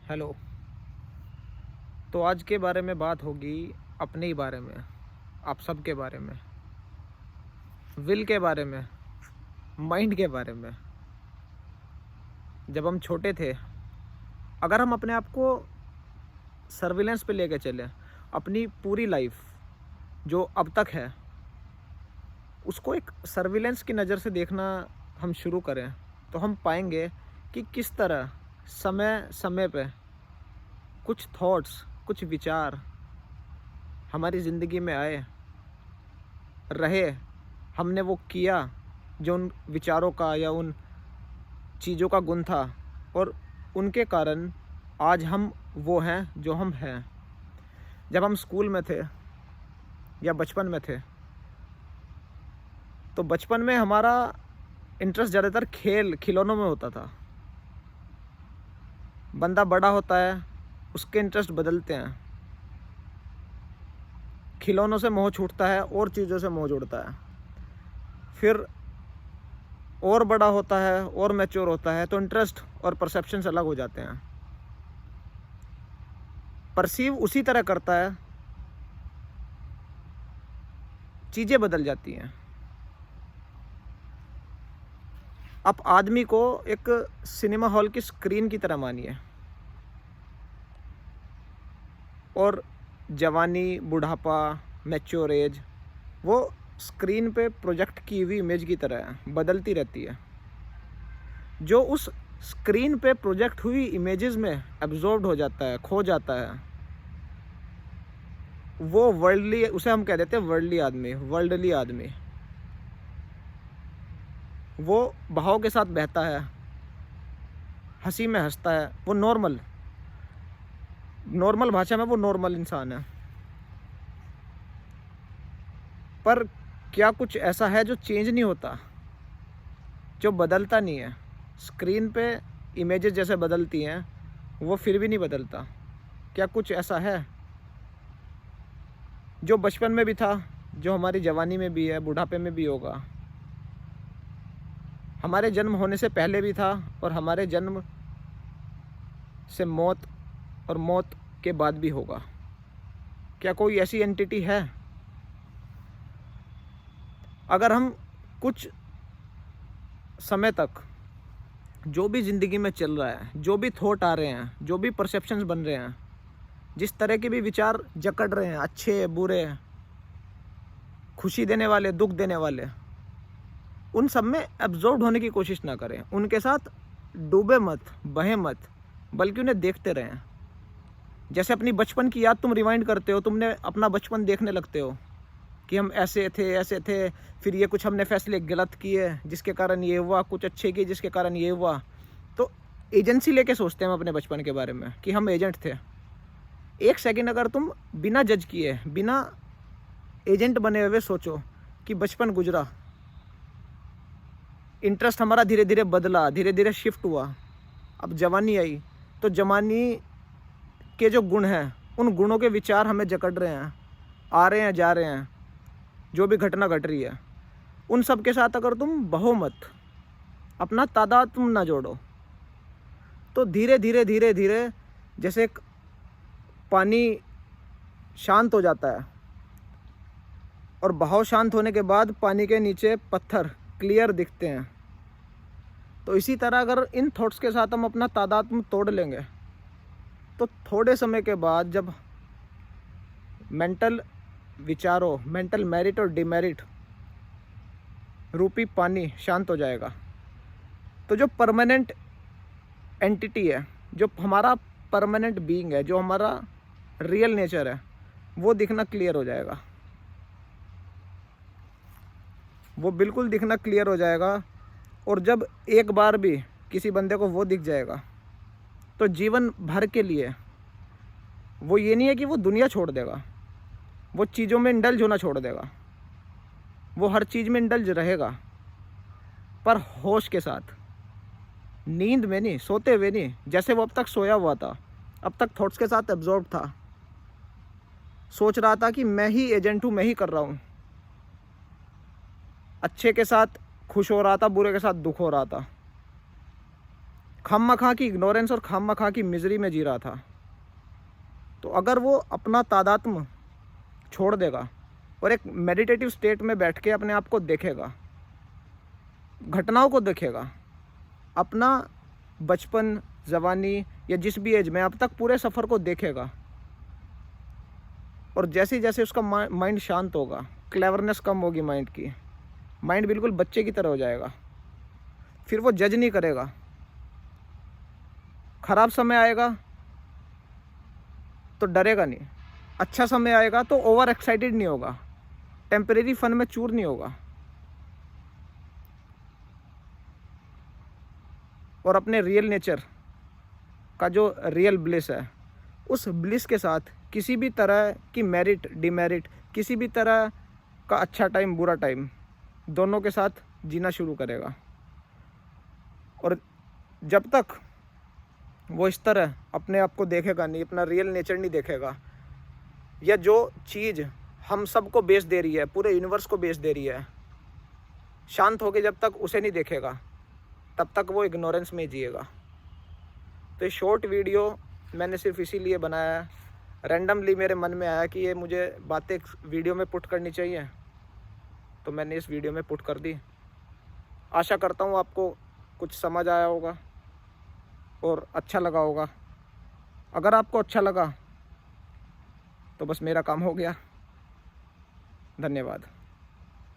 Hello. तो आज के बारे में बात होगी अपने ही बारे में, आप सब के बारे में, विल के बारे में, माइंड के बारे में। जब हम छोटे थे, अगर हम अपने आप को सर्विलेंस पे लेके चलें, अपनी पूरी लाइफ जो अब तक है उसको एक सर्विलेंस की नज़र से देखना हम शुरू करें, तो हम पाएंगे कि किस तरह समय समय पे कुछ थॉट्स, कुछ विचार हमारी ज़िंदगी में आए, रहे, हमने वो किया जो उन विचारों का या उन चीज़ों का गुण था, और उनके कारण आज हम वो हैं जो हम हैं। जब हम स्कूल में थे या बचपन में थे, तो बचपन में हमारा इंटरेस्ट ज़्यादातर खेल खिलौनों में होता था। बंदा बड़ा होता है, उसके इंटरेस्ट बदलते हैं, खिलौनों से मोह छूटता है और चीज़ों से मोह जुड़ता है। फिर और बड़ा होता है और मैच्योर होता है, तो इंटरेस्ट और परसेप्शंस अलग हो जाते हैं। परसीव उसी तरह करता है, चीज़ें बदल जाती हैं। आप आदमी को एक सिनेमा हॉल की स्क्रीन की तरह मानिए, और जवानी, बुढ़ापा, मैच्योर एज वो स्क्रीन पे प्रोजेक्ट की हुई इमेज की तरह है, बदलती रहती है। जो उस स्क्रीन पे प्रोजेक्ट हुई इमेजेस में एब्जॉर्ब हो जाता है, खो जाता है, वो वर्ल्डली, उसे हम कह देते हैं वर्ल्डली आदमी, वर्ल्डली आदमी। वो बहाव के साथ बहता है, हंसी में हंसता है, वो नॉर्मल नॉर्मल भाषा में वो नॉर्मल इंसान है। पर क्या कुछ ऐसा है जो चेंज नहीं होता, जो बदलता नहीं है? स्क्रीन पे इमेजेस जैसे बदलती हैं, वो फिर भी नहीं बदलता। क्या कुछ ऐसा है जो बचपन में भी था, जो हमारी जवानी में भी है, बुढ़ापे में भी होगा, हमारे जन्म होने से पहले भी था, और हमारे जन्म से मौत और मौत के बाद भी होगा? क्या कोई ऐसी एंटिटी है? अगर हम कुछ समय तक जो भी ज़िंदगी में चल रहा है, जो भी थॉट आ रहे हैं, जो भी परसेप्शंस बन रहे हैं, जिस तरह के भी विचार जकड़ रहे हैं, अच्छे बुरे, खुशी देने वाले, दुख देने वाले, उन सब में एब्जॉर्ब होने की कोशिश ना करें। उनके साथ डूबे मत, बहे मत, बल्कि उन्हें देखते रहें। जैसे अपनी बचपन की याद तुम रिवाइंड करते हो, तुमने अपना बचपन देखने लगते हो कि हम ऐसे थे, ऐसे थे, फिर ये कुछ हमने फैसले गलत किए जिसके कारण ये हुआ, कुछ अच्छे किए जिसके कारण ये हुआ। तो एजेंसी लेके सोचते हैं हम अपने बचपन के बारे में कि हम एजेंट थे। एक सेकंड अगर तुम बिना जज किए, बिना एजेंट बने हुए सोचो कि बचपन गुजरा, इंटरेस्ट हमारा धीरे धीरे बदला, धीरे धीरे शिफ्ट हुआ, अब जवानी आई, तो जवानी के जो गुण हैं, उन गुणों के विचार हमें जकड़ रहे हैं, आ रहे हैं, जा रहे हैं, जो भी घटना घट रही है, उन सब के साथ अगर तुम बहो मत, अपना तादाद तुम ना जोड़ो, तो धीरे धीरे धीरे धीरे जैसे एक पानी शांत हो जाता है, और बहाव शांत होने के बाद पानी के नीचे पत्थर क्लियर दिखते हैं, तो इसी तरह अगर इन थॉट्स के साथ हम अपना तादात्म्य तोड़ लेंगे, तो थोड़े समय के बाद जब मेंटल विचारों, मेंटल मेरिट और डिमेरिट रूपी पानी शांत हो जाएगा, तो जो परमानेंट एंटिटी है, जो हमारा परमानेंट बीइंग है, जो हमारा रियल नेचर है, वो दिखना क्लियर हो जाएगा। वो बिल्कुल दिखना क्लियर हो जाएगा। और जब एक बार भी किसी बंदे को वो दिख जाएगा, तो जीवन भर के लिए वो ये नहीं है कि वो दुनिया छोड़ देगा, वो चीज़ों में इंडल्ज होना छोड़ देगा, वो हर चीज़ में इंडल्ज रहेगा, पर होश के साथ, नींद में नहीं, सोते हुए नहीं। जैसे वो अब तक सोया हुआ था, अब तक थॉट्स के साथ एब्जॉर्ब था, सोच रहा था कि मैं ही एजेंट हूँ, मैं ही कर रहा हूँ, अच्छे के साथ खुश हो रहा था, बुरे के साथ दुख हो रहा था। खामखा की इग्नोरेंस और खामखा की मिजरी में जी रहा था। तो अगर वो अपना तादात्म्य छोड़ देगा और एक मेडिटेटिव स्टेट में बैठ के अपने आप को देखेगा, घटनाओं को देखेगा, अपना बचपन, जवानी या जिस भी एज में अब तक पूरे सफ़र को देखेगा, और जैसे जैसे उसका माइंड शांत होगा, क्लेवरनेस कम होगी माइंड की, माइंड बिल्कुल बच्चे की तरह हो जाएगा। फिर वो जज नहीं करेगा। ख़राब समय आएगा तो डरेगा नहीं, अच्छा समय आएगा तो ओवर एक्साइटेड नहीं होगा, टेम्परेरी फन में चूर नहीं होगा, और अपने रियल नेचर का जो रियल ब्लिस है, उस ब्लिस के साथ किसी भी तरह की मेरिट डिमेरिट, किसी भी तरह का अच्छा टाइम बुरा टाइम, दोनों के साथ जीना शुरू करेगा। और जब तक वो इस तरह अपने आप को देखेगा नहीं, अपना रियल नेचर नहीं देखेगा, या जो चीज़ हम सबको बेच दे रही है, पूरे यूनिवर्स को बेच दे रही है, शांत होकर जब तक उसे नहीं देखेगा, तब तक वो इग्नोरेंस में जिएगा। तो ये शॉर्ट वीडियो मैंने सिर्फ इसीलिए बनाया है, रैंडमली मेरे मन में आया कि ये मुझे बातें वीडियो में पुट करनी चाहिए, तो मैंने इस वीडियो में पुट कर दी। आशा करता हूँ आपको कुछ समझ आया होगा और अच्छा लगा होगा। अगर आपको अच्छा लगा तो बस मेरा काम हो गया। धन्यवाद।